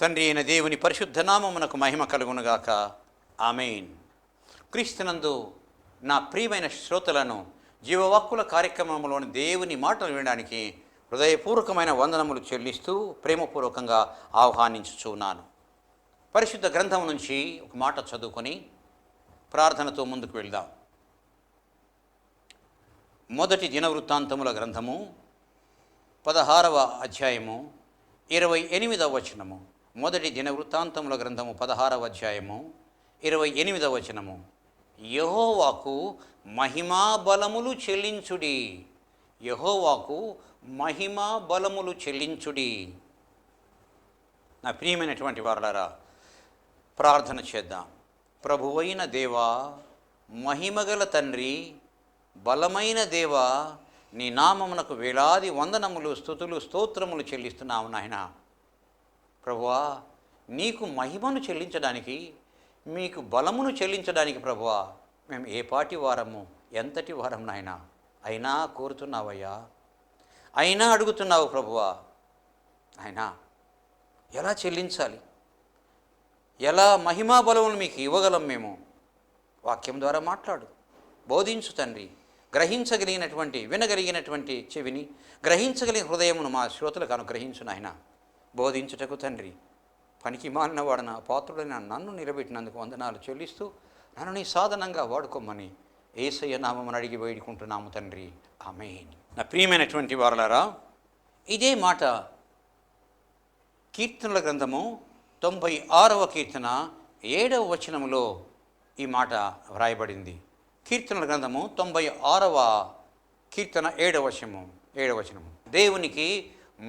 తండ్రి అయిన దేవుని పరిశుద్ధ నామమునకు మహిమ కలుగునుగాక. ఆమేన్. క్రీస్తునందు నా ప్రియమైన శ్రోతలను జీవవాక్కుల కార్యక్రమంలోని దేవుని మాటలు వినడానికి హృదయపూర్వకమైన వందనములు చెల్లిస్తూ ప్రేమపూర్వకంగా ఆహ్వానించుచున్నాను. పరిశుద్ధ గ్రంథం నుంచి ఒక మాట చదువుకొని ప్రార్థనతో ముందుకు వెళ్దాం. మొదటి దినవృత్తాంతముల గ్రంథము 16వ అధ్యాయము 28వ వచనము. మొదటి దినవృత్తాంతముల గ్రంథము 16వ అధ్యాయము 28వ వచనము. యెహోవాకు మహిమా బలములు చెల్లించుడి, యెహోవాకు మహిమా బలములు చెల్లించుడి. నా ప్రియమైనటువంటి వారలారా, ప్రార్థన చేద్దాం. ప్రభువైన దేవా, మహిమగల తండ్రి, బలమైన దేవా, నీ నామమునకు వేలాది వందనములు, స్తుతులు, స్తోత్రములు చెల్లిస్తున్నాము నాయన. ప్రభువా, నీకు మహిమను చెల్లించడానికి, మీకు బలమును చెల్లించడానికి ప్రభువా, మేము ఏ పాటి వారము, ఎంతటి వారం నాయన, అయినా కోరుతున్నావయ్యా, అయినా అడుగుతున్నావు ప్రభువా. అయినా ఎలా చెల్లించాలి, ఎలా మహిమా బలములు మీకు ఇవ్వగలం మేము? వాక్యం ద్వారా మాట్లాడు, బోధించు తండ్రి. గ్రహించగలిగినటువంటి, వినగలిగినటువంటి చెవిని, గ్రహించగలిగిన హృదయమును మా శ్రోతలకు అనుగ్రహించు నాయన. బోధించుటకు తండ్రి, పనికి మాలిన వాడన పాత్రుడైన నన్ను నిలబెట్టినందుకు వందనాలు చెల్లిస్తూ నన్ను నీ సాధనంగా వాడుకోమని యేసయ్య నామమున అడిగి వేడుకుంటున్నాము తండ్రి. ఆమేన్. నా ప్రియమైనటువంటి వారలారా, ఇదే మాట కీర్తనల గ్రంథము 96వ కీర్తన 7వ వచనములో ఈ మాట వ్రాయబడింది. కీర్తనల గ్రంథము 96వ కీర్తన 7వ వచనము. దేవునికి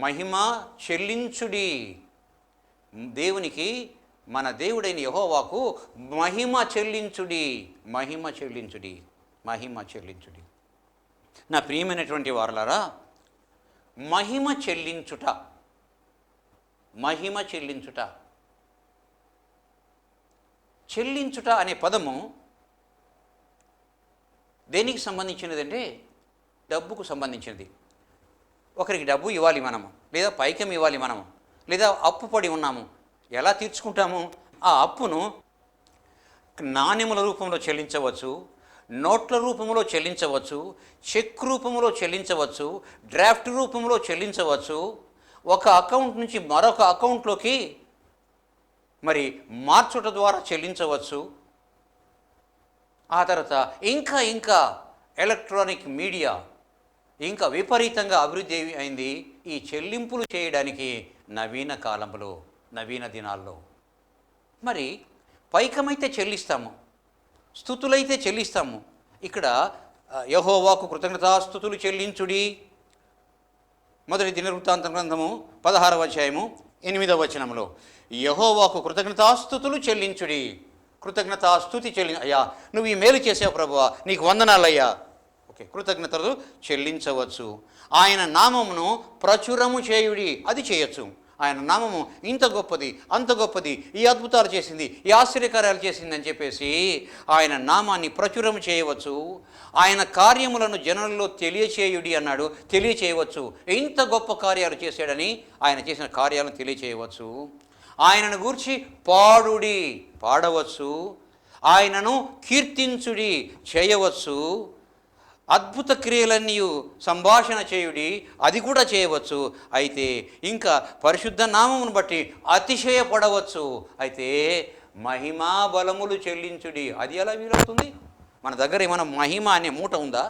మహిమ చెల్లించుడి, దేవునికి, మన దేవుడైన యెహోవాకు మహిమ చెల్లించుడి, మహిమ చెల్లించుడి, మహిమ చెల్లించుడి. నా ప్రియమైనటువంటి వారలారా, మహిమ చెల్లించుట, మహిమ చెల్లించుట, చెల్లించుట అనే పదము దేనికి సంబంధించినదంటే డబ్బుకు సంబంధించినది. ఒకరికి డబ్బు ఇవ్వాలి మనము, లేదా పైకం ఇవ్వాలి మనము, లేదా అప్పు పడి ఉన్నాము. ఎలా తీర్చుకుంటాము? ఆ అప్పును నాణ్యముల రూపంలో చెల్లించవచ్చు, నోట్ల రూపంలో చెల్లించవచ్చు, చెక్ రూపంలో చెల్లించవచ్చు, డ్రాఫ్ట్ రూపంలో చెల్లించవచ్చు. ఒక అకౌంట్ నుంచి మరొక అకౌంట్లోకి మరి మార్చుట ద్వారా చెల్లించవచ్చు. ఆ తర్వాత ఇంకా ఎలక్ట్రానిక్ మీడియా ఇంకా విపరీతంగా అభివృద్ధి అయింది ఈ చెల్లింపులు చేయడానికి నవీన కాలంలో, నవీన దినాల్లో. మరి పైకమైతే చెల్లిస్తాము, స్తుతులైతే చెల్లిస్తాము. ఇక్కడ యెహోవాకు కృతజ్ఞతాస్తుతులు చెల్లించుడి. మొదటి దినవృత్తాంత గ్రంథము 16వ అధ్యాయము 8వ వచనంలో యెహోవాకు కృతజ్ఞతాస్తుతులు చెల్లించుడి. కృతజ్ఞతాస్తుతి అయ్యా, నువ్వు ఈ మేలు చేసావు ప్రభువా, నీకు వందనాలయ్యా. ఓకే, కృతజ్ఞతలు చెల్లించవచ్చు. ఆయన నామమును ప్రచురము చేయుడి, అది చేయొచ్చు. ఆయన నామము ఇంత గొప్పది, అంత గొప్పది, ఈ అద్భుతాలు చేసింది, ఈ ఆశ్చర్యకార్యాలు చేసింది అని చెప్పేసి ఆయన నామాన్ని ప్రచురము చేయవచ్చు. ఆయన కార్యములను జనులలో తెలియచేయుడి అన్నాడు, తెలియచేయవచ్చు. ఇంత గొప్ప కార్యాలు చేశాడని ఆయన చేసిన కార్యాలను తెలియచేయవచ్చు. ఆయనను గూర్చి పాడుడి, పాడవచ్చు. ఆయనను కీర్తించుడి, చేయవచ్చు. అద్భుత క్రియలన్నీ సంభాషణ చేయుడి, అది కూడా చేయవచ్చు. అయితే ఇంకా పరిశుద్ధ నామమును బట్టి అతిశయపడవచ్చు. అయితే మహిమా బలములు చెల్లించుడి, అది ఎలా వీలవుతుంది? మన దగ్గర ఏమైనా మహిమ అనే మూట ఉందా,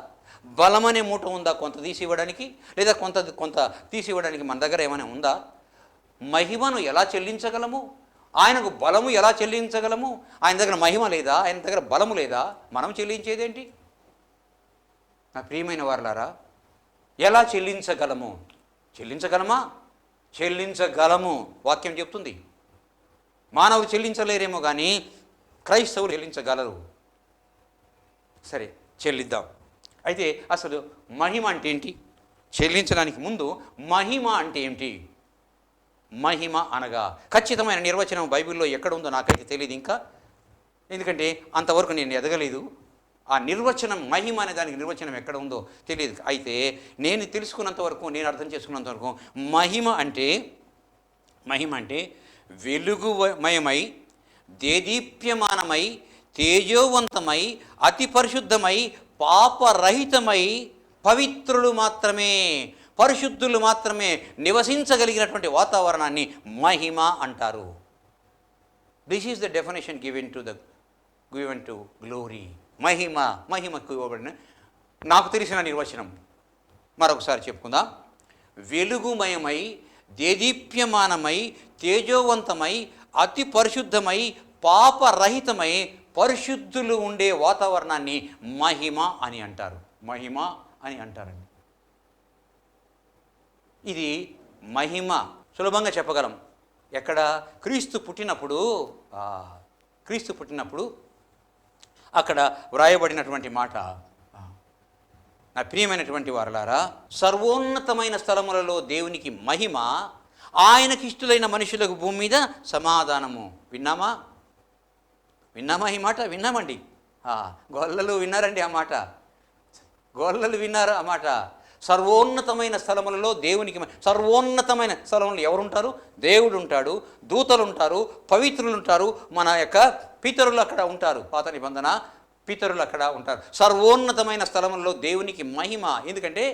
బలం అనే మూట ఉందా? కొంత తీసి ఇవ్వడానికి, లేదా కొంత తీసి ఇవ్వడానికి మన దగ్గర ఏమైనా ఉందా? మహిమను ఎలా చెల్లించగలము? ఆయనకు బలము ఎలా చెల్లించగలము? ఆయన దగ్గర మహిమ లేదా, ఆయన దగ్గర బలము లేదా, మనం చెల్లించేదేంటి? నా ప్రియమైన వారలారా, ఎలా చెల్లించగలము? చెల్లించగలమా? చెల్లించగలము. వాక్యం చెప్తుంది. మానవులు చెల్లించలేరేమో కానీ క్రైస్తవులు చెల్లించగలరు. సరే, చెల్లిద్దాం. అయితే అసలు మహిమ అంటే ఏంటి? చెల్లించడానికి ముందు మహిమ అంటే ఏంటి? మహిమ అనగా ఖచ్చితమైన నిర్వచనం బైబిల్లో ఎక్కడ ఉందో నాకైతే తెలియదు ఇంకా, ఎందుకంటే అంతవరకు నేను ఎదగలేదు. ఆ నిర్వచనం, మహిమ అనే దానికి నిర్వచనం ఎక్కడ ఉందో తెలియదు. అయితే నేను తెలుసుకున్నంత వరకు, నేను అర్థం చేసుకున్నంత వరకు మహిమ అంటే వెలుగుమయమై, దేదీప్యమానమై, తేజోవంతమై, అతి పరిశుద్ధమై, పాపరహితమై, పవిత్రులు మాత్రమే, పరిశుద్ధులు మాత్రమే నివసించగలిగినటువంటి వాతావరణాన్ని మహిమ అంటారు. This is the definition given to glory. మహిమకు ఇవ్వబడిన నాకు తెలిసిన నిర్వచనం మరొకసారి చెప్పుకుందాం. వెలుగుమయమై, దేదీప్యమానమై, తేజోవంతమై, అతి పరిశుద్ధమై, పాపరహితమై, పరిశుద్ధులు ఉండే వాతావరణాన్ని మహిమ అని అంటారు. మహిమ అని అంటారండి. ఇది మహిమ సులభంగా చెప్పగలం. ఎక్కడ? క్రీస్తు పుట్టినప్పుడు అక్కడ వ్రాయబడినటువంటి మాట, నా ప్రియమైనటువంటి వారలారా, సర్వోన్నతమైన స్థలములలో దేవునికి మహిమ, ఆయనకి ఇష్టలైన మనుషులకు భూమి మీద సమాధానము. విన్నామా ఈ మాట? విన్నామండి. గొల్లలు విన్నారండి ఆ మాట. గొల్లలు విన్నారు ఆ మాట. సర్వోన్నతమైన స్థలములలో దేవునికి, సర్వోన్నతమైన స్థలంలో ఎవరుంటారు? దేవుడు ఉంటాడు, దూతలు ఉంటారు, పవిత్రులు ఉంటారు, మన యొక్క పితరులు అక్కడ ఉంటారు. పాత నిబంధన పితరులు అక్కడ ఉంటారు. సర్వోన్నతమైన స్థలములలో దేవునికి మహిమ. ఎందుకంటే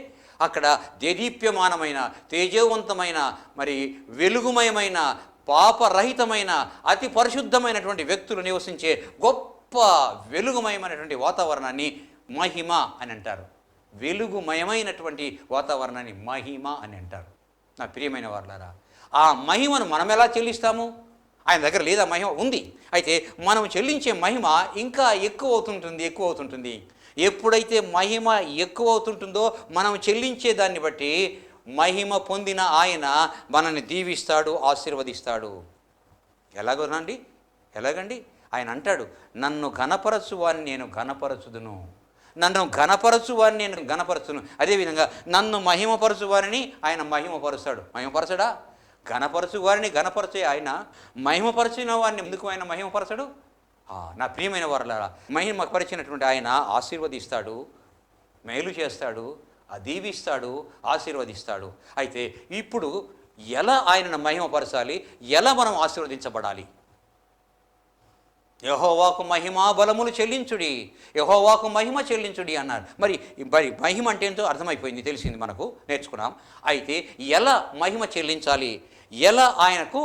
అక్కడ దేదీప్యమానమైన, తేజోవంతమైన, మరి వెలుగుమయమైన, పాపరహితమైన, అతి పరిశుద్ధమైనటువంటి వ్యక్తులు నివసించే గొప్ప వెలుగుమయమైనటువంటి వాతావరణాన్ని మహిమ అని అంటారు. వెలుగుమయమైనటువంటి వాతావరణాన్ని మహిమ అని అంటారు. నా ప్రియమైన వారలారా, ఆ మహిమను మనం ఎలా చెల్లిస్తాము? ఆయన దగ్గర లేదా? మహిమ ఉంది. అయితే మనం చెల్లించే మహిమ ఇంకా ఎక్కువ అవుతుంటుంది. ఎప్పుడైతే మహిమ ఎక్కువ అవుతుంటుందో మనం చెల్లించే దాన్ని బట్టి మహిమ పొందిన ఆయన మనల్ని దీవిస్తాడు, ఆశీర్వదిస్తాడు. ఎలాగండి? ఆయన అంటాడు, నన్ను ఘనపరచు వారిని నేను ఘనపరచుదును, నన్ను ఘనపరచు వారిని నేను ఘనపరచును. అదేవిధంగా నన్ను మహిమపరచు వారిని ఆయన మహిమపరుస్తాడు. మహిమపరచడా? ఘనపరచు వారిని ఘనపరచే ఆయన మహిమపరిచిన వారిని ఎందుకు ఆయన మహిమపరచడు? నా ప్రియమైన వారలారా, మహిమపరిచినటువంటి ఆయన ఆశీర్వదిస్తాడు, మేలు చేస్తాడు, దీవిస్తాడు, ఆశీర్వదిస్తాడు. అయితే ఇప్పుడు ఎలా ఆయనను మహిమపరచాలి? ఎలా మనం ఆశీర్వదించబడాలి? యెహోవాకు మహిమా బలములు చెల్లించుడి, యెహోవాకు మహిమ చెల్లించుడి అన్నారు. మరి మహిమ అంటే ఏంటో అర్థమైపోయింది, తెలిసింది, మనకు నేర్చుకున్నాం. అయితే ఎలా మహిమ చెల్లించాలి? ఎలా ఆయనకు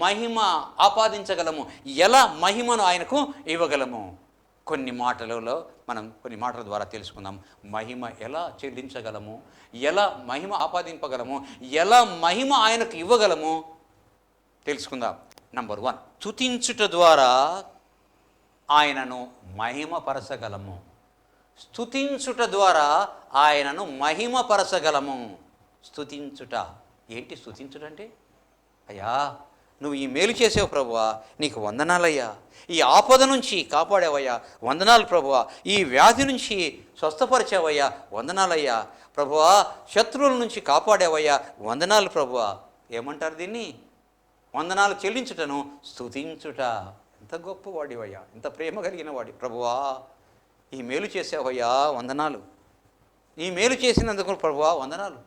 మహిమ ఆపాదించగలము? ఎలా మహిమను ఆయనకు ఇవ్వగలము? కొన్ని మాటల ద్వారా తెలుసుకుందాం. మహిమ ఎలా చెల్లించగలము, ఎలా మహిమ ఆపాదింపగలము, ఎలా మహిమ ఆయనకు ఇవ్వగలము తెలుసుకుందాం. నంబర్ 1, స్తుతించుట ద్వారా ఆయనను మహిమపరచగలము. స్తుతించుట ద్వారా ఆయనను మహిమపరచగలము. స్తుతించుట ఏంటి? స్తుతించుట అంటే, అయ్యా నువ్వు ఈ మేలు చేసావు ప్రభువా, నీకు వందనాలయ్యా, ఈ ఆపద నుంచి కాపాడావయ్యా, వందనాలు ప్రభువా, ఈ వ్యాధి నుంచి స్వస్థపరిచావయ్యా, వందనాలయ్యా ప్రభువా, శత్రువుల నుంచి కాపాడావయ్యా, వందనాలు ప్రభువా. ఏమంటారు దీన్ని? వందనాలు చెల్లించుటను స్తుతించుట. ఎంత గొప్పవాడివయ్యా, ఎంత ప్రేమ కలిగిన వాడి ప్రభువా, ఈ మేలు చేసావయ్యా, వందనాలు, ఈ మేలు చేసినందుకు ప్రభువా వందనాలు.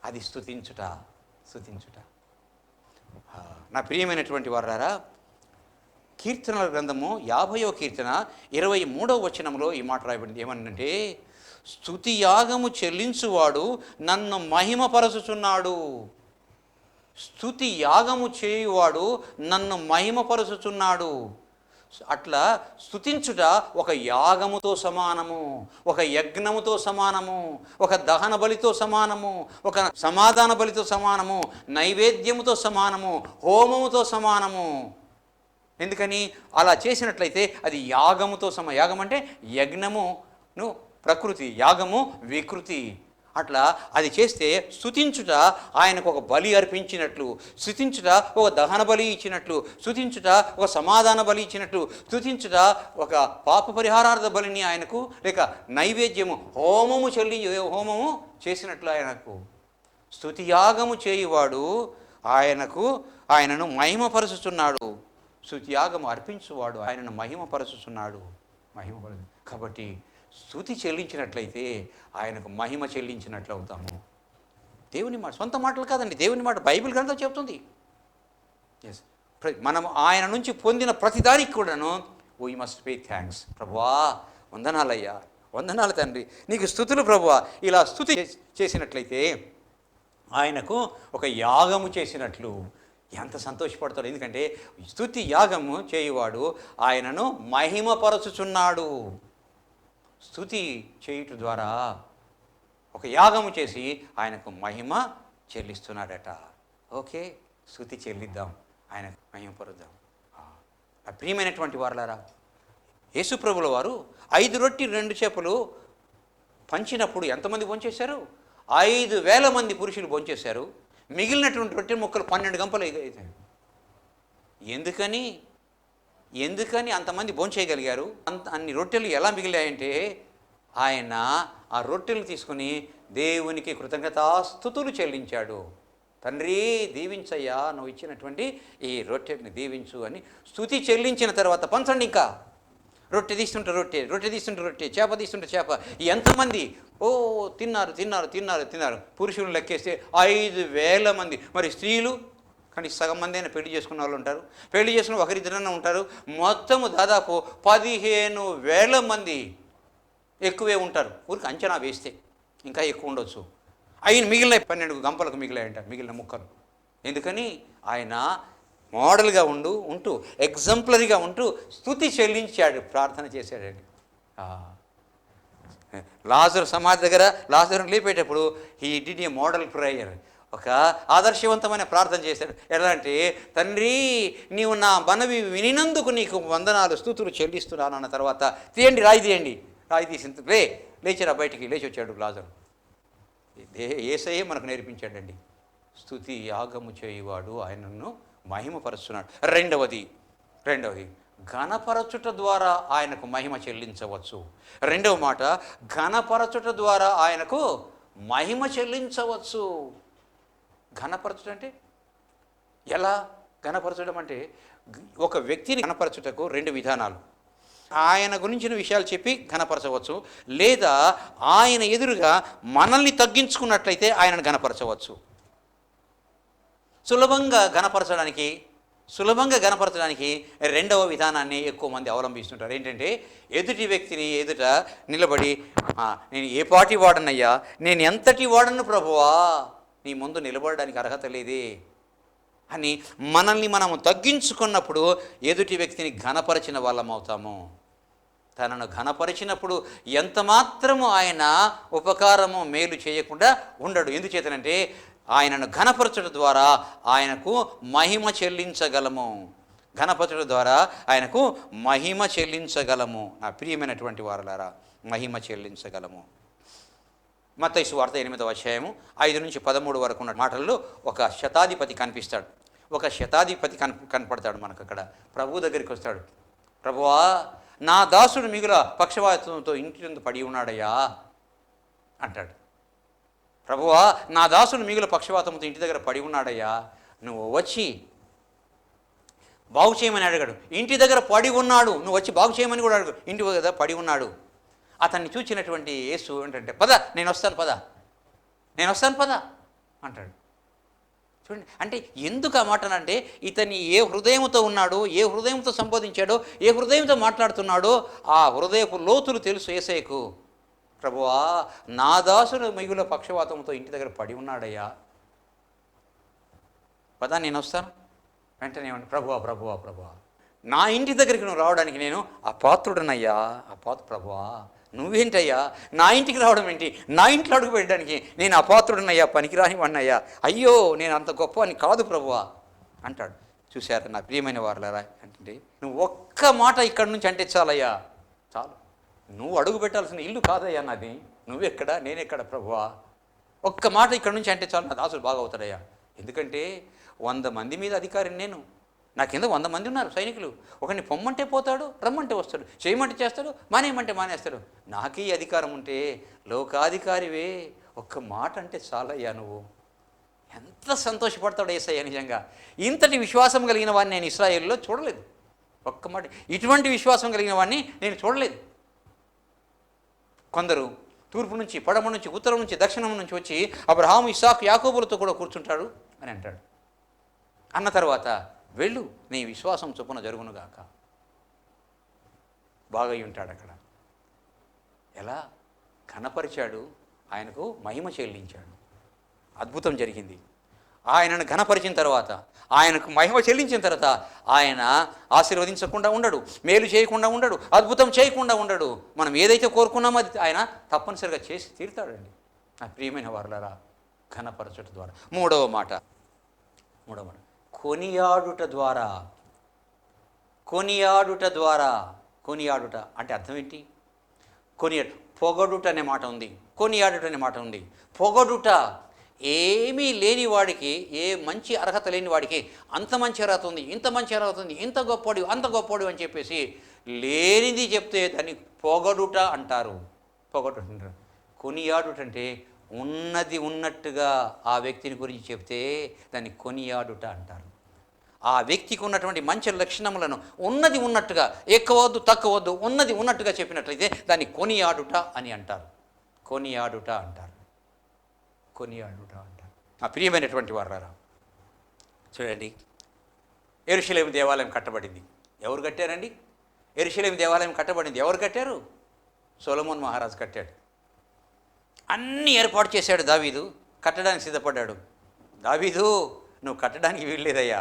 అది స్తుతించుట. నా ప్రియమైనటువంటి వారారా, కీర్తనల గ్రంథము 50వ కీర్తన 23వ వచనంలో ఈ మాట రాయబడింది. ఏమనంటే, స్తుతి యాగము చెల్లించువాడు నన్ను మహిమపరచుచున్నాడు. స్తుతి యాగము చేయువాడు నన్ను మహిమపరచుచున్నాడు. అట్లా స్తుతించుట ఒక యాగముతో సమానము, ఒక యజ్ఞముతో సమానము, ఒక దహన బలితో సమానము, ఒక సమాధాన బలితో సమానము, నైవేద్యముతో సమానము, హోమముతో సమానము. ఎందుకని? అలా చేసినట్లయితే అది యాగముతో యాగం అంటే యజ్ఞమును ప్రకృతి, యాగము వికృతి. అట్లా అది చేస్తే స్తుతించుట ఆయనకు ఒక బలి అర్పించినట్లు, స్తుతించుట ఒక దహన బలి ఇచ్చినట్లు, స్తుతించుట ఒక సమాధాన బలి ఇచ్చినట్లు, స్తుతించుట ఒక పాప పరిహారార్థ బలిని ఆయనకు, లేక నైవేద్యము హోమము చేసినట్లు ఆయనకు. స్తుతియాగము చేయువాడు ఆయనను మహిమపరచుచున్నాడు. స్తుతియాగము అర్పించువాడు ఆయనను మహిమపరచుచున్నాడు. కాబట్టి స్తుతి చెల్లించినట్లయితే ఆయనకు మహిమ చెల్లించినట్లు అవుతాము. దేవుని మాట, సొంత మాటలు కాదండి, దేవుని మాట బైబిల్ గ్రంథం చెప్తుంది. మనం ఆయన నుంచి పొందిన ప్రతిదానికి కూడాను వీ మస్ట్ పే థ్యాంక్స్. ప్రభువా వందనాలయ్యా, వందనాలు తండ్రి, నీకు స్తుతులు ప్రభువా. ఇలా స్తుతి చేసినట్లయితే ఆయనకు ఒక యాగము చేసినట్లు ఎంత సంతోషపడతాడు. ఎందుకంటే స్తుతి యాగము చేయువాడు ఆయనను మహిమపరచుచున్నాడు. స్తుతి చేయుట ద్వారా ఒక యాగము చేసి ఆయనకు మహిమ చెల్లిస్తున్నాడట. ఓకే, స్తుతి చెల్లిద్దాం, ఆయనకు మహిమపరుద్దాం. ప్రియమైనటువంటి వారలారా, యేసుప్రభుల వారు 5 రొట్టి 2 చేపలు పంచినప్పుడు ఎంతమంది భోంచేశారు? 5,000 మంది పురుషులు భోంచేశారు. మిగిలినటువంటి రొట్టె ముక్కలు 12 గంపలు అవుతాయి. ఎందుకని అంతమంది భోంచేయగలిగారు? అన్ని రొట్టెలు ఎలా మిగిలాయంటే ఆయన ఆ రొట్టెలు తీసుకుని దేవునికి కృతజ్ఞతాస్తుతులు చెల్లించాడు. తండ్రి దీవించయ్యా, నువ్వు ఇచ్చినటువంటి ఈ రొట్టెని దీవించు అని స్తుతి చెల్లించిన తర్వాత పంచండి. ఇంకా రొట్టె తీస్తుంటే రొట్టె, చేప తీస్తుంటే చేప. ఎంతమంది తిన్నారు. పురుషులను లెక్కేస్తే 5,000 మంది. మరి స్త్రీలు కానీ సగం మంది అయినా పెళ్లి చేసుకున్న వాళ్ళు ఉంటారు, పెళ్లి చేసుకున్న ఒకరిద్దరన్నా ఉంటారు. మొత్తము దాదాపు 15,000 మంది ఎక్కువే ఉంటారు. ఊరికి అంచనా వేస్తే ఇంకా ఎక్కువ ఉండొచ్చు. మిగిలిన 12 గంపలకు మిగిలాయంట, మిగిలిన ముక్కలు. ఎందుకని ఆయన మోడల్గా ఉంటూ ఎగ్జంప్లరీగా ఉంటూ స్తుతి చెల్లించాడు, ప్రార్థన చేశాడండి. లాజరు సమాధి దగ్గర లాజరుని లేపేటప్పుడు he did a model prayer, ఒక ఆదర్శవంతమైన ప్రార్థన చేశాడు. ఎలా అంటే, తండ్రి నీవు నా మనవి వినినందుకు నీకు వందనాలు, స్తుతులు చెల్లిస్తున్నాను అన్న తర్వాత రాయి తీసి లేచిరా బయటికి లేచి వచ్చాడు లాజరు. యేసయ్యే మనకు నేర్పించాడండి, స్తుతి యాగము చేయువాడు ఆయనను మహిమపరుస్తున్నాడు. రెండవది ఘనపరచుట ద్వారా ఆయనకు మహిమ చెల్లించవచ్చు. రెండవ మాట, ఘనపరచుట ద్వారా ఆయనకు మహిమ చెల్లించవచ్చు. ఘనపరచుట అంటే ఎలా? ఘనపరచడం అంటే ఒక వ్యక్తిని ఘనపరచుటకు 2 విధానాలు. ఆయన గురించిన విషయాలు చెప్పి ఘనపరచవచ్చు, లేదా ఆయన ఎదురుగా మనల్ని తగ్గించుకున్నట్లయితే ఆయనను ఘనపరచవచ్చు. సులభంగా ఘనపరచడానికి రెండవ విధానాన్ని ఎక్కువ మంది అవలంబిస్తుంటారు. ఏంటంటే, ఎదుటి వ్యక్తిని ఎదుట నిలబడి, నేను ఏ పాటి వాడనయ్యా, నేను ఎంతటి వాడను ప్రభువా, నీ ముందు నిలబడడానికి అర్హత లేదే అని మనల్ని మనము తగ్గించుకున్నప్పుడు ఎదుటి వ్యక్తిని ఘనపరిచిన వాళ్ళం అవుతాము. తనను ఘనపరిచినప్పుడు ఎంత మాత్రము ఆయన ఉపకారము మేలు చేయకుండా ఉండడు. ఎందుచేతనంటే ఆయనను ఘనపరచడం ద్వారా ఆయనకు మహిమ చెల్లించగలము. నా ప్రియమైనటువంటి వారలారా, మహిమ చెల్లించగలము. మత్తయి సువార్త 8వ అధ్యాయము 5 నుంచి 13 వరకు ఉన్న మాటల్లో ఒక శతాధిపతి కనిపిస్తాడు. కనపడతాడు మనకు అక్కడ. ప్రభు దగ్గరికి వస్తాడు. ప్రభువా, నా దాసుడు మిగుల పక్షవాతంతో ఇంటి ముందు పడి ఉన్నాడయ్యా అంటాడు. ప్రభువా, నా దాసుడు మిగుల పక్షవాతంతో ఇంటి దగ్గర పడి ఉన్నాడయ్యా, నువ్వు వచ్చి బాగు చేయమని అడిగాడు. ఇంటి దగ్గర పడి ఉన్నాడు, నువ్వు వచ్చి బాగు చేయమని కూడా అడుగు. ఇంటి దగ్గర పడి ఉన్నాడు. అతన్ని చూచినటువంటి యేసు ఏంటంటే, నేను వస్తాను పద అంటాడు. చూడండి, అంటే ఎందుకు ఆ మాటనంటే, ఇతన్ని ఏ హృదయంతో ఉన్నాడో, ఏ హృదయంతో సంబోధించాడో, ఏ హృదయంతో మాట్లాడుతున్నాడో ఆ హృదయపు లోతులు తెలుసు యేసయ్యకు. ప్రభువా, నా దాసుడు మిగుల పక్షవాతంతో ఇంటి దగ్గర పడి ఉన్నాడయ్యా, నేను వస్తాను. వెంటనే ప్రభువా, నా ఇంటి దగ్గరికి నువ్వు రావడానికి నేను అపాత్రుడనయ్యా. ప్రభువా, నువ్వేంటయ్యా నా ఇంటికి రావడం ఏంటి? నా ఇంట్లో అడుగు పెట్టడానికి నేను అపాత్రుడనయ్యా, పనికిరాని వాడినయ్యా. అయ్యో, నేను అంత గొప్ప అని కాదు ప్రభువా అంటాడు. చూశారా నా ప్రియమైన వారలారా, అంటే నువ్వు ఒక్క మాట ఇక్కడి నుంచి అంటే చాలయ్యా, చాలు. నువ్వు అడుగు పెట్టాల్సిన ఇల్లు కాదయ్యా నాది, నువ్వెక్కడ నేనెక్కడ ప్రభువా, ఒక్క మాట ఇక్కడి నుంచి అంటే చాలు, నా దాసుడు బాగా అవుతాడయ్యా. ఎందుకంటే 100 మంది మీద అధికారిని నేను, నా కింద 100 మంది ఉన్నారు సైనికులు. ఒకరిని పొమ్మంటే పోతాడు, రమ్మంటే వస్తాడు, చేయమంటే చేస్తాడు, మానేయమంటే మానేస్తాడు. నాకే అధికారం ఉంటే లోకాధికారివే, ఒక్క మాట అంటే చాలయ్యా. నువ్వు ఎంత సంతోషపడతాడు యేసయ్య. నిజంగా ఇంతటి విశ్వాసం కలిగిన వాడిని నేను ఇశ్రాయేలులో చూడలేదు. ఒక్క మాట, ఇటువంటి విశ్వాసం కలిగిన వాడిని నేను చూడలేదు. కొందరు తూర్పు నుంచి, పడమ నుంచి, ఉత్తరం నుంచి, దక్షిణం నుంచి వచ్చి అబ్రహాము, ఇస్సాకు, యాకోబులతో కూడా కూర్చుంటాడు అని అంటాడు. అన్న తర్వాత వెళ్ళు, నీ విశ్వాసం చొప్పున జరుగునుగాక. బాగా ఉంటాడు అక్కడ. ఎలా ఘనపరిచాడు, ఆయనకు మహిమ చెల్లించాడు. అద్భుతం జరిగింది. ఆయనను ఘనపరిచిన తర్వాత, ఆయనకు మహిమ చెల్లించిన తర్వాత ఆయన ఆశీర్వదించకుండా ఉండడు, మేలు చేయకుండా ఉండడు, అద్భుతం చేయకుండా ఉండడు. మనం ఏదైతే కోరుకున్నామో అది ఆయన తప్పనిసరిగా చేసి తీరుతాడండి. నా ప్రియమైన వారులారా, ఘనపరచట ద్వారా. మూడవ మాట కొనియాడుట ద్వారా. కొనియాడుట అంటే అర్థం ఏంటి? పొగడుట అనే మాట ఉంది, కొనియాడుట అనే మాట ఉంది. పొగడుట ఏమీ లేని వాడికి, ఏ మంచి అర్హత లేని వాడికి అంత మంచి అర్హత ఉంది, ఇంత మంచి అర్హత ఉంది, ఇంత గొప్పడు అంత గొప్పడు అని చెప్పేసి లేనిది చెప్తే దాన్ని పొగడుట అంటారు. కొనియాడుట అంటే ఉన్నది ఉన్నట్టుగా ఆ వ్యక్తిని గురించి చెప్తే దాన్ని కొనియాడుట అంటారు. ఆ వ్యక్తికి ఉన్నటువంటి మంచి లక్షణములను ఉన్నది ఉన్నట్టుగా, ఎక్కువద్దు తక్కువద్దు, ఉన్నది ఉన్నట్టుగా చెప్పినట్లయితే దాన్ని కొనియాడుట అని అంటారు. కొనియాడుట అంటారు. ఆ ప్రియమైనటువంటి వారులారా, చూడండి, యెరూషలేము దేవాలయం కట్టబడింది. ఎవరు కట్టారండి? యెరూషలేము దేవాలయం కట్టబడింది. ఎవరు కట్టారు? సొలొమోన్ మహారాజు కట్టాడు. అన్నీ ఏర్పాటు చేశాడు దావీదు. కట్టడానికి సిద్ధపడ్డాడు. దావీదు, నువ్వు కట్టడానికి వీల్లేదయ్యా,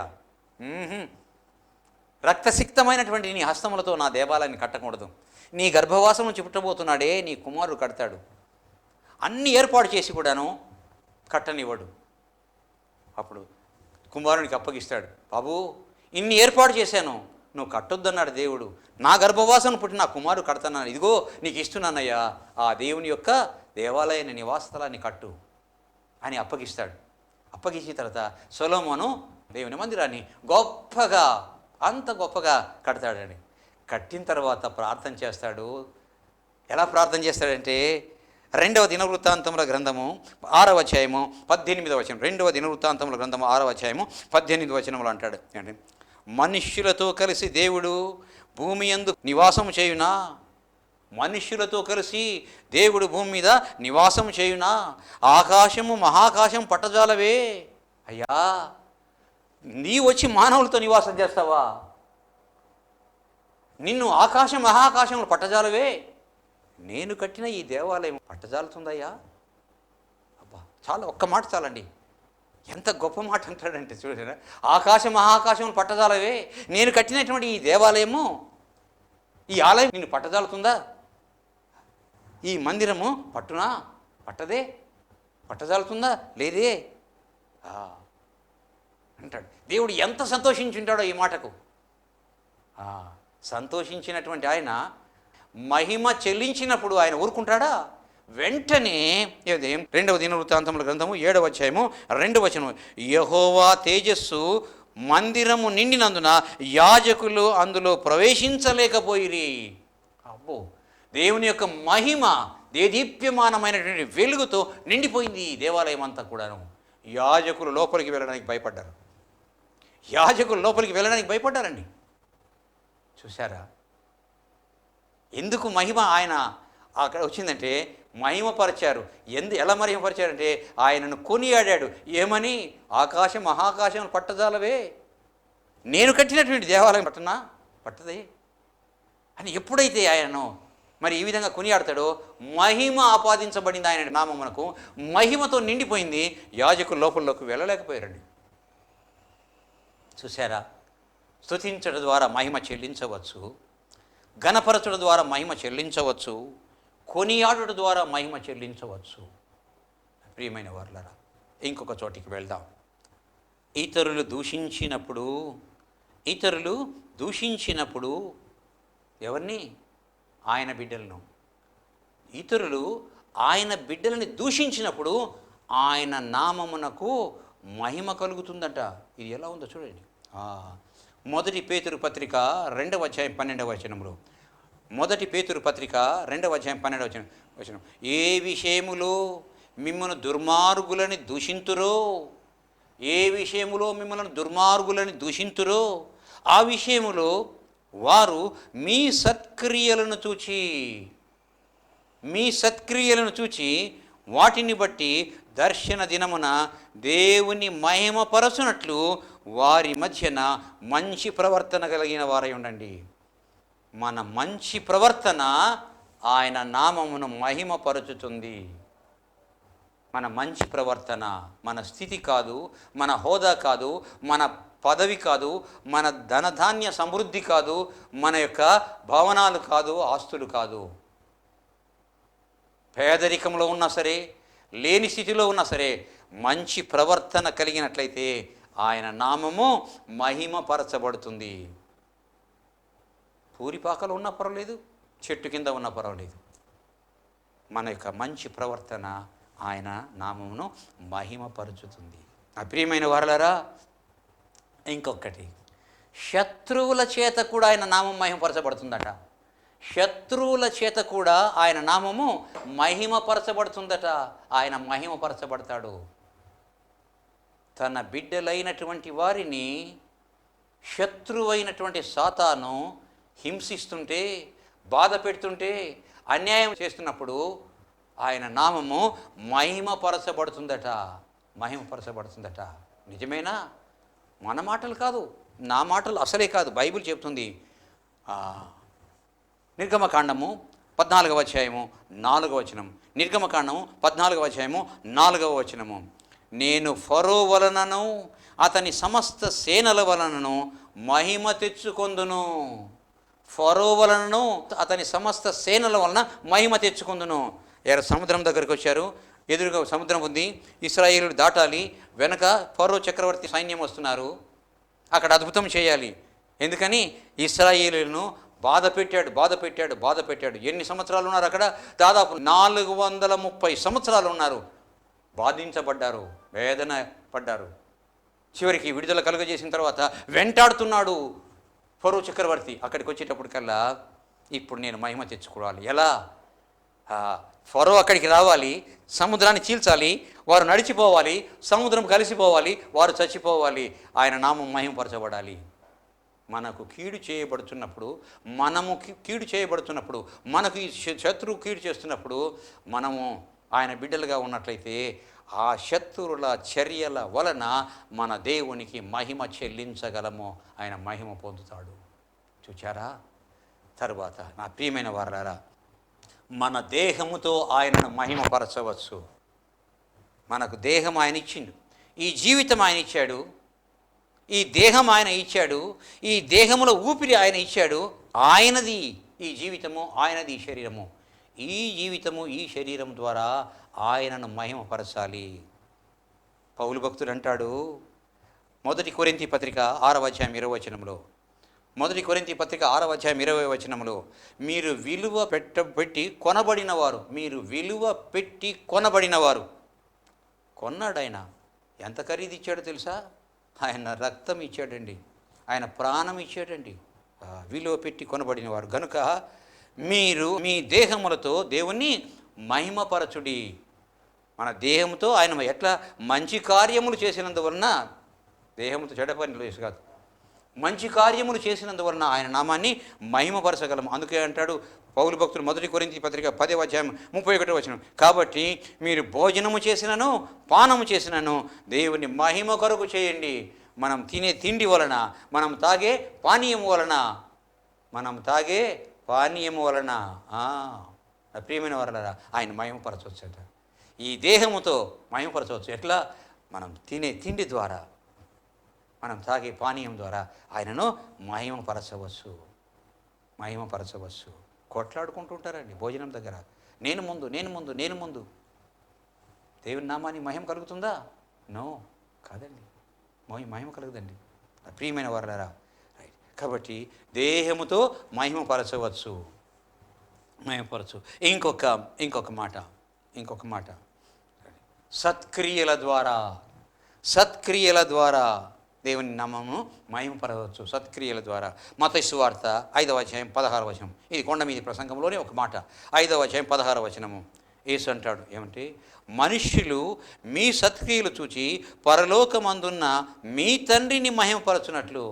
రక్తసిక్తమైనటువంటి నీ హస్తములతో నా దేవాలయాన్ని కట్టకూడదు. నీ గర్భవాసం నుంచి పుట్టబోతున్నాడే నీ కుమారుడు కడతాడు. అన్నీ ఏర్పాటు చేసి కూడాను కట్టనివ్వడు. అప్పుడు కుమారునికి అప్పగిస్తాడు. బాబు, ఇన్ని ఏర్పాటు చేశాను, నువ్వు కట్టొద్దన్నాడు దేవుడు. నా గర్భవాసం పుట్టి నా కుమారుడు కడతాను, ఇదిగో నీకు ఇస్తున్నానయ్యా, ఆ దేవుని యొక్క దేవాలయాన్ని, నివాస స్థలాన్ని కట్టు అని అప్పగిస్తాడు. అప్పగించిన తర్వాత సొలొమోను దేవుని మందిరాన్ని అంత గొప్పగా కడతాడని. కట్టిన తర్వాత ప్రార్థన చేస్తాడు. ఎలా ప్రార్థన చేస్తాడంటే, 2వ దినవృత్తాంతముల గ్రంథము 6వ అధ్యాయము 18వ వచనం. 2వ దినవృత్తాంతముల గ్రంథము 6వ అధ్యాయము 18వ వచనములు అంటాడు. అంటే మనుష్యులతో కలిసి దేవుడు భూమి యందు నివాసము చేయునా? మనుష్యులతో కలిసి దేవుడు భూమి మీద నివాసం చేయునా? ఆకాశము మహాకాశం పట్టజాలవే. అయ్యా, నీ వచ్చి మానవులతో నివాసం చేస్తావా? నిన్ను ఆకాశం మహాకాశములు పట్టజాలవే. నేను కట్టిన ఈ దేవాలయం పట్టజాలుతుందయ్యా? అబ్బా, చాలా, ఒక్క మాట చాలండి. ఎంత గొప్ప మాట అంటాడంటే చూడండి, ఆకాశం మహాకాశములు పట్టజాలవే, నేను కట్టినటువంటి ఈ దేవాలయము, ఈ ఆలయం నిన్ను పట్టజాలుతుందా? ఈ మందిరము పట్టునా? పట్టదే. పట్టజాలుతుందా? లేదే అంటాడు. దేవుడు ఎంత సంతోషించుంటాడో ఈ మాటకు. సంతోషించినటువంటి ఆయన మహిమ చెల్లించినప్పుడు ఆయన ఊరుకుంటాడా? వెంటనే 2వ దినవృత్తాంతముల గ్రంథము 7వ అధ్యాయము 2వ వచనం, యెహోవా తేజస్సు మందిరము నిండినందున యాజకులు అందులో ప్రవేశించలేకపోయిరి. అబ్బో, దేవుని యొక్క మహిమ దేదీప్యమానమైనటువంటి వెలుగుతో నిండిపోయింది ఈ దేవాలయం అంతా కూడాను. యాజకులు లోపలికి వెళ్ళడానికి భయపడ్డారు. భయపడ్డారండి. చూసారా ఎందుకు మహిమ ఆయన అక్కడ వచ్చిందంటే? మహిమపరిచారు. ఎలా మహిమపరిచారంటే ఆయనను కొనియాడాడు. ఏమని? ఆకాశం మహాకాశం పట్టజాలవే, నేను కట్టినటువంటి దేవాలయం పట్టదే అని ఎప్పుడైతే ఆయనను మరి ఈ విధంగా కొనియాడతాడో మహిమ ఆపాదించబడింది ఆయన నామమునకు. మహిమతో నిండిపోయింది. యాజకులు లోపలిలోకి వెళ్ళలేకపోయారండి. చూసారా, స్తుతించడం ద్వారా మహిమ చెల్లించవచ్చు, ఘనపరచడం ద్వారా మహిమ చెల్లించవచ్చు, కొనియాడుట ద్వారా మహిమ చెల్లించవచ్చు. ప్రియమైన వారులారా, ఇంకొక చోటికి వెళ్దాం. ఇతరులు దూషించినప్పుడు ఎవరిని? ఆయన బిడ్డలను. ఇతరులు ఆయన బిడ్డలని దూషించినప్పుడు ఆయన నామమునకు మహిమ కలుగుతుందట. ఇది ఎలా ఉందో చూడండి. 1 పేతురు పత్రిక 2వ అధ్యాయం 12వ వచనంలో, 1 పేతురు పత్రిక 2వ అధ్యాయం 12వ వచనం, ఏ విషయములో మిమ్మల్ని దుర్మార్గులని దూషింతురో ఆ విషయములో వారు మీ సత్క్రియలను చూచి వాటిని బట్టి దర్శన దినమున దేవుని మహిమపరచునట్లు వారి మధ్యన మంచి ప్రవర్తన కలిగిన వారై ఉండండి. మన మంచి ప్రవర్తన ఆయన నామమును మహిమపరుచుతుంది. మన మంచి ప్రవర్తన మన స్థితి కాదు, మన హోదా కాదు, మన పదవి కాదు, మన ధనధాన్య సమృద్ధి కాదు, మన యొక్క భవనాలు కాదు, ఆస్తులు కాదు. పేదరికంలో ఉన్నా సరే, లేని స్థితిలో ఉన్నా సరే, మంచి ప్రవర్తన కలిగినట్లయితే ఆయన నామము మహిమపరచబడుతుంది. పూరిపాకలు ఉన్నా పర్వాలేదు, చెట్టు కింద ఉన్నా పర్వాలేదు, మన యొక్క మంచి ప్రవర్తన ఆయన నామమును మహిమపరచుతుంది. ప్రియమైన వారలారా, ఇంకొకటి, శత్రువుల చేత కూడా ఆయన నామం మహిమపరచబడుతుందట. శత్రువుల చేత కూడా ఆయన నామము మహిమపరచబడుతుందట. ఆయన మహిమపరచబడతాడు. తన బిడ్డలైనటువంటి వారిని శత్రువైనటువంటి సాతాను హింసిస్తుంటే, బాధ పెడుతుంటే, అన్యాయం చేస్తున్నప్పుడు ఆయన నామము మహిమపరచబడుతుందట. మహిమపరచబడుతుందట. నిజమేనా? మన మాటలు కాదు, నా మాటలు అసలే కాదు. బైబిల్ చెప్తుంది. నిర్గమకాండము 14వ అధ్యాయము 4వ వచనం. నిర్గమకాండము 14వ అధ్యాయము 4వ వచనము. నేను ఫరో వలనను అతని సమస్త సేనల వలనను మహిమ తెచ్చుకొందును. ఫరో వలనను అతని సమస్త సేనల వలన మహిమ తెచ్చుకొందును. సముద్రం దగ్గరికి వచ్చారు. ఎదురుగా సముద్రం ఉంది. ఇశ్రాయేలును దాటాలి. వెనక ఫరో చక్రవర్తి సైన్యం వస్తున్నారు. అక్కడ అద్భుతం చేయాలి. ఎందుకని? ఇశ్రాయేలును బాధ పెట్టాడు. ఎన్ని సంవత్సరాలు ఉన్నారు అక్కడ? దాదాపు 430 సంవత్సరాలు ఉన్నారు. బాధించబడ్డారు, వేదన పడ్డారు. చివరికి విడుదల కలుగజేసిన తర్వాత వెంటాడుతున్నాడు ఫరో చక్రవర్తి. అక్కడికి వచ్చేటప్పటికల్లా ఇప్పుడు నేను మహిమ తెచ్చుకోవాలి. ఎలా? ఫరో అక్కడికి రావాలి, సముద్రాన్ని చీల్చాలి, వారు నడిచిపోవాలి, సముద్రం కలిసిపోవాలి, వారు చచ్చిపోవాలి, ఆయన నామం మహిమపరచబడాలి. మనకు కీడు చేయబడుతున్నప్పుడు, మనకు ఈ శత్రువు కీడు చేస్తున్నప్పుడు మనము ఆయన బిడ్డలుగా ఉన్నట్లయితే ఆ శత్రువుల చర్యల వలన మన దేవునికి మహిమ చెల్లించగలము. ఆయన మహిమ పొందుతాడు. చూచారా? తరువాత నా ప్రియమైన వారలారా, మన దేహముతో ఆయనను మహిమపరచవచ్చు. మనకు దేహం ఆయన ఇచ్చిండు, ఈ జీవితం ఆయన ఇచ్చాడు, ఈ దేహం ఆయన ఇచ్చాడు, ఈ దేహములో ఊపిరి ఆయన ఇచ్చాడు. ఆయనది ఈ జీవితము, ఆయనది ఈ శరీరము. ఈ జీవితము, ఈ శరీరం ద్వారా ఆయనను మహిమపరచాలి. పౌలు భక్తుడు అంటాడు 1 కొరింథీ పత్రిక 6వ అధ్యాయం 20వ వచనంలో, 1 కొరింథీ పత్రిక 6వ అధ్యాయం 20వ వచనంలో, మీరు విలువ పెట్టి కొనబడినవారు. మీరు విలువ పెట్టి కొనబడినవారు. కొన్నాడు ఆయన. ఎంత ఖరీదు ఇచ్చాడో తెలుసా? ఆయన రక్తం ఇచ్చాడండి, ఆయన ప్రాణం ఇచ్చాడండి. విలువ పెట్టి కొనబడినవారు గనుక మీరు మీ దేహములతో దేవుణ్ణి మహిమపరచుడి. మన దేహంతో ఆయన ఎట్లా మంచి కార్యములు చేసినందువలన, దేహంతో చెడ్డ పనులు చేసి కాదు, మంచి కార్యములు చేసినందువలన ఆయన నామాన్ని మహిమపరచగలము. అందుకే అంటాడు పౌలు భక్తుడు 1 కొరింథీ పత్రిక 10వ అధ్యాయం 31వ వచనం, కాబట్టి మీరు భోజనము చేసినను పానము చేసినను దేవుని మహిమ కొరకు చేయండి. మనం తినే తిండి వలన, మనం తాగే పానీయము వలన ప్రియమైన వారలారా ఆయన మహిమపరచవచ్చట. ఈ దేహముతో మహిమపరచవచ్చు. ఎట్లా? మనం తినే తిండి ద్వారా, మనం తాగే పానీయం ద్వారా ఆయనను మహిమపరచవచ్చు. కొట్లాడుకుంటుంటారండి భోజనం దగ్గర, నేను ముందు. దేవుని నామాన్ని మహిమ కలుగుతుందా? నో, కాదండి, మహిమ కలుగుదండి. ప్రియమైన వారలారా, రైట్. కాబట్టి దేహముతో మహిమపరచవచ్చు. ఇంకొక మాట, సత్క్రియల ద్వారా దేవుని నామమును మహిమపరచవచ్చు. సత్క్రియల ద్వారా. మత్తయి సువార్త 5వ అధ్యాయం 16వ వచనం. ఇది కొండ మీది ప్రసంగంలోనే ఒక మాట. 5వ అధ్యాయం 16వ వచనము. యేసు అంటాడు ఏమంటే, మనుష్యులు మీ సత్క్రియలు చూచి పరలోకమందున్న మీ తండ్రిని మహిమపరచునట్లు.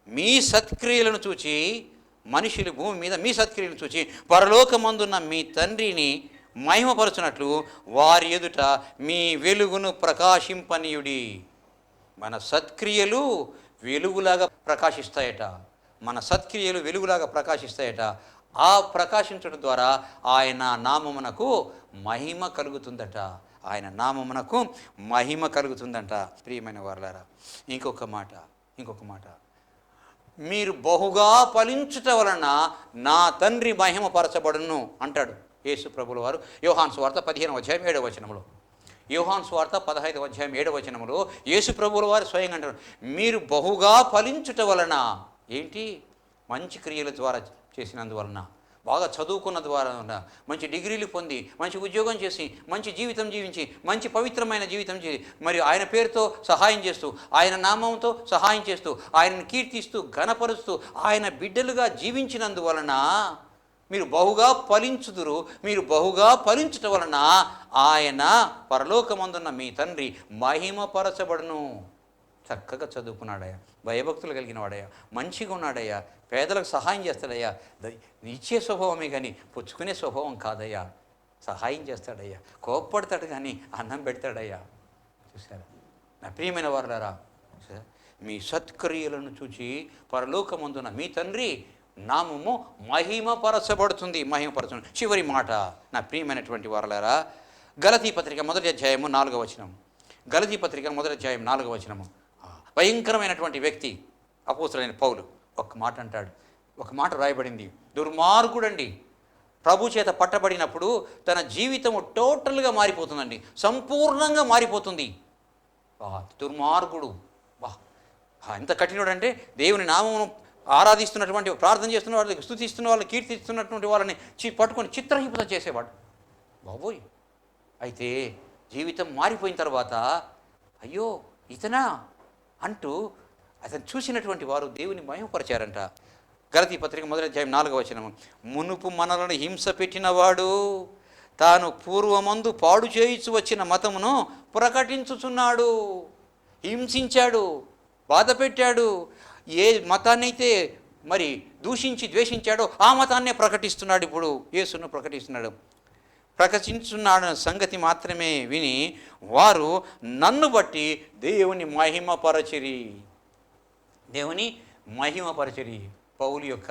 మీ సత్క్రియలను చూచి మనుషులు భూమి మీద మీ సత్క్రియలను చూచి పరలోకమందున్న మీ తండ్రిని మహిమపరచునట్లు వారి ఎదుట మీ వెలుగును ప్రకాశింపనీయుడి. మన సత్క్రియలు వెలుగులాగా ప్రకాశిస్తాయట. మన సత్క్రియలు వెలుగులాగా ప్రకాశిస్తాయట. ఆ ప్రకాశించడం ద్వారా ఆయన నామమునకు మహిమ కలుగుతుందట. ఆయన నామమునకు మహిమ కలుగుతుందంట. ప్రియమైన వారలారా, ఇంకొక మాట, మీరు బహుగా ఫలించుట వలన నా తండ్రి మహిమపరచబడును అంటాడు యేసు ప్రభుల వారు యోహాను సువార్త 15:7 యోహాను సువార్త 15:7 యేసు ప్రభుల వారు స్వయంగా అంటారు, మీరు బహుగా ఫలించుట వలన. ఏంటి? మంచి క్రియల ద్వారా చేసినందువలన, బాగా చదువుకున్న ద్వారా, మంచి డిగ్రీలు పొంది, మంచి ఉద్యోగం చేసి, మంచి జీవితం జీవించి, మంచి పవిత్రమైన జీవితం చేసి, మరియు ఆయన పేరుతో సహాయం చేస్తూ, ఆయన నామంతో సహాయం చేస్తూ, ఆయనను కీర్తిస్తూ, ఘనపరుస్తూ, ఆయన బిడ్డలుగా జీవించినందువలన మీరు బహుగా ఫలించుదురు. మీరు బహుగా ఫలించటం వలన ఆయన పరలోకమందున్న మీ తండ్రి మహిమపరచబడును. చక్కగా చదువుకున్నాడయ్యా, భయభక్తులు కలిగిన వాడయ్యా, మంచిగా ఉన్నాడయ్యా, పేదలకు సహాయం చేస్తాడయ్యా. ఇచ్చే స్వభావమే కానీ పుచ్చుకునే స్వభావం కాదయ్యా. సహాయం చేస్తాడయ్యా, కోప్పడతాడు కానీ అన్నం పెడతాడయ్యా. చూసారా నా ప్రియమైన వారులారా, మీ సత్క్రియలను చూచి పరలోకమందున మీ తండ్రి నామము మహిమపరచబడుతుంది. చివరి మాట నా ప్రియమైనటువంటి వారులారా, గలతీ పత్రిక 1:4 గలతీ పత్రిక 1:4 భయంకరమైనటువంటి వ్యక్తి అపోస్తలుడైన పౌలు ఒక మాట అంటాడు. ఒక మాట రాయబడింది, దుర్మార్గుడండి. ప్రభు చేత పట్టబడినప్పుడు తన జీవితము టోటల్గా మారిపోతుందండి, సంపూర్ణంగా మారిపోతుంది. దుర్మార్గుడు. ఎంత కఠినుడు అంటే, దేవుని నామమును ఆరాధిస్తున్నటువంటి, ప్రార్థన చేస్తున్న వాళ్ళకి, స్తుతిస్తున్న వాళ్ళని, కీర్తిస్తున్నటువంటి వాళ్ళని పట్టుకొని చిత్రహింస చేసేవాడు. బాబోయ్! అయితే జీవితం మారిపోయిన తర్వాత అయ్యో ఇతనా అంటూ అతను చూసినటువంటి వారు దేవుని మహిమపరిచారంట. గలతీ పత్రిక 1:4 మునుపు మనలను హింస పెట్టినవాడు తాను పూర్వమందు పాడు చేయించు వచ్చిన మతమును ప్రకటించుచున్నాడు. హింసించాడు, బాధ పెట్టాడు. ఏ మతాన్నైతే మరి దూషించి ద్వేషించాడో ఆ మతాన్నే ప్రకటిస్తున్నాడు. ఇప్పుడు యేసును ప్రకటించున్నాడు సంగతి మాత్రమే విని వారు నన్ను బట్టి దేవుని మహిమపరచరి. పౌలు యొక్క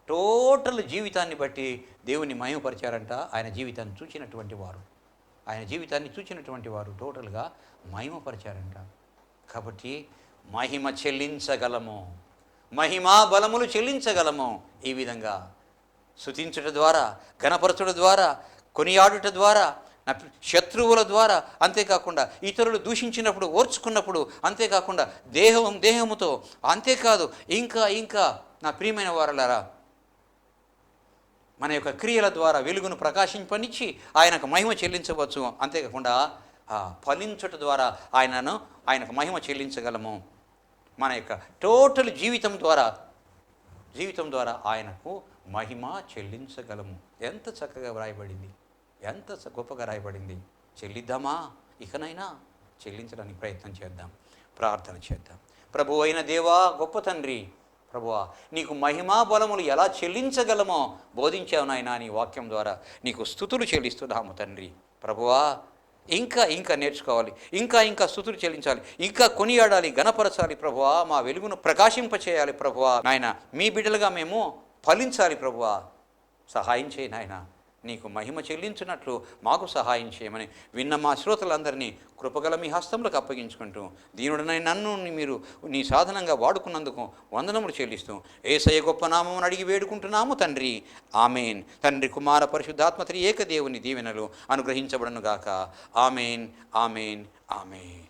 టోటల్ జీవితాన్ని బట్టి దేవుని మహిమపరిచారంట. ఆయన జీవితాన్ని చూచినటువంటి వారు టోటల్గా మహిమపరిచారంట. కాబట్టి మహిమ చెల్లించగలము, మహిమా బలములు చెల్లించగలము. ఈ విధంగా స్తుతించుట ద్వారా, ఘనపరచుట ద్వారా, కొనియాడుట ద్వారా, శత్రువుల ద్వారా, అంతేకాకుండా ఇతరులు దూషించినప్పుడు ఓర్చుకున్నప్పుడు, అంతేకాకుండా దేహముతో, అంతేకాదు ఇంకా నా ప్రియమైన వారలారా, మన యొక్క క్రియల ద్వారా వెలుగును ప్రకాశింపనిచ్చి ఆయనకు మహిమ చెల్లించవచ్చు. అంతేకాకుండా ఫలించుట ద్వారా ఆయనకు మహిమ చెల్లించగలము. మన యొక్క టోటల్ జీవితం ద్వారా ఆయనకు మహిమ చెల్లించగలము. ఎంత చక్కగా వ్రాయబడింది, ఎంత గొప్పగా రాయబడింది. చెల్లిద్దామా? ఇకనైనా చెల్లించడానికి ప్రయత్నం చేద్దాం, ప్రార్థన చేద్దాం. ప్రభు అయిన దేవా, గొప్ప తండ్రి, ప్రభువా, నీకు మహిమా బలములు ఎలా చెల్లించగలమో బోధించావు నాయనా. నీ వాక్యం ద్వారా నీకు స్తుతులు చెల్లిస్తున్నాము తండ్రి. ప్రభువా, ఇంకా నేర్చుకోవాలి, ఇంకా స్తుతులు చెల్లించాలి, ఇంకా కొనియాడాలి, ఘనపరచాలి ప్రభువా. మా వెలుగును ప్రకాశింపచేయాలి ప్రభువా. నాయన మీ బిడ్డలుగా మేము ఫలించాలి ప్రభువా. సహాయం చేయి నాయన. నీకు మహిమ చెల్లించినట్లు మాకు సహాయం చేయమని విన్న మా శ్రోతలందరినీ కృపగల మీ హస్తంలోకి అప్పగించుకుంటూ, దీనుడనైన నన్ను మీరు నీ సాధనంగా వాడుకున్నందుకు వందనములు చెల్లిస్తూ యేసయ్య గొప్ప నామమును అడిగి వేడుకుంటున్నాము తండ్రి. ఆమెన్. తండ్రి, కుమార, పరిశుద్ధాత్మ త్రి ఏకదేవుని దీవెనలు అనుగ్రహించబడనుగాక. Amen, amen, amen.